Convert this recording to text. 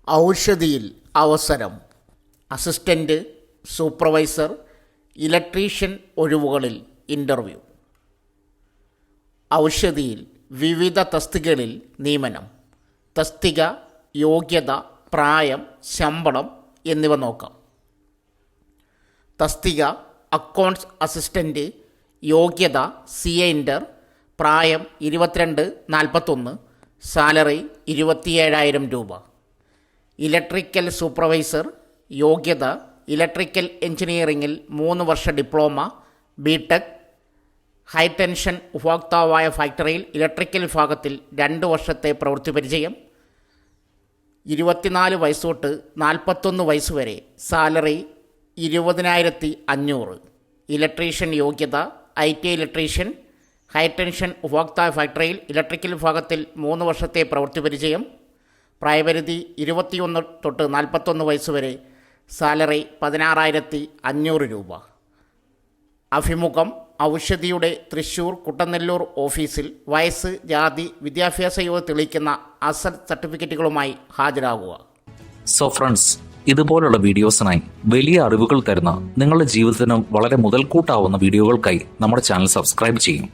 ഔഷധിയിൽ അവസരം. Assistant, supervisor, electrician ഒഴിവുകളിൽ interview. ഔഷധിയിൽ വിവിധ തസ്തികകളിൽ നിയമനം. തസ്തിക, യോഗ്യത, പ്രായം, ശമ്പളം എന്നിവ നോക്കാം. തസ്തിക അക്കൗണ്ട്സ് അസിസ്റ്റൻ്റ്. യോഗ്യത CA ഇൻ്റർ. പ്രായം 22-41. സാലറി 27,000 രൂപ. Electrical supervisor. യോഗ്യത ഇലക്ട്രിക്കൽ എഞ്ചിനീയറിംഗിൽ 3 വർഷ ഡിപ്ലോമ, BTech. ഹൈടെൻഷൻ ഉപഭോക്താവായ ഫാക്ടറിയിൽ ഇലക്ട്രിക്കൽ വിഭാഗത്തിൽ 2 വർഷത്തെ പ്രവൃത്തി പരിചയം. 24 വയസ്സ് തൊട്ട് 41 വയസ്സ് വരെ. സാലറി 20,500. ഇലക്ട്രീഷ്യൻ യോഗ്യത IT ഇലക്ട്രീഷ്യൻ. ഹൈടെൻഷൻ ഉപഭോക്താവ് ഫാക്ടറിയിൽ ഇലക്ട്രിക്കൽ വിഭാഗത്തിൽ 3 വർഷത്തെ പ്രവൃത്തി പരിചയം. പ്രായപരിധി 21 തൊട്ട് 41 വയസ്സ് വരെ. സാലറി 16,500 രൂപ. അഭിമുഖം ഔഷധിയുടെ തൃശ്ശൂർ കുട്ടനെല്ലൂർ ഓഫീസിൽ വയസ്സ്, ജാതി, വിദ്യാഭ്യാസ യോഗ്യത തെളിയിക്കുന്ന അസൽ സർട്ടിഫിക്കറ്റുകളുമായി ഹാജരാകുക. സോ ഫ്രണ്ട്സ്, ഇതുപോലുള്ള വീഡിയോസിനായി വലിയ അറിവുകൾ തരുന്ന നിങ്ങളുടെ ജീവിതത്തിനും വളരെ മുതൽക്കൂട്ടാവുന്ന വീഡിയോകൾക്കായി നമ്മുടെ ചാനൽ സബ്സ്ക്രൈബ് ചെയ്യും.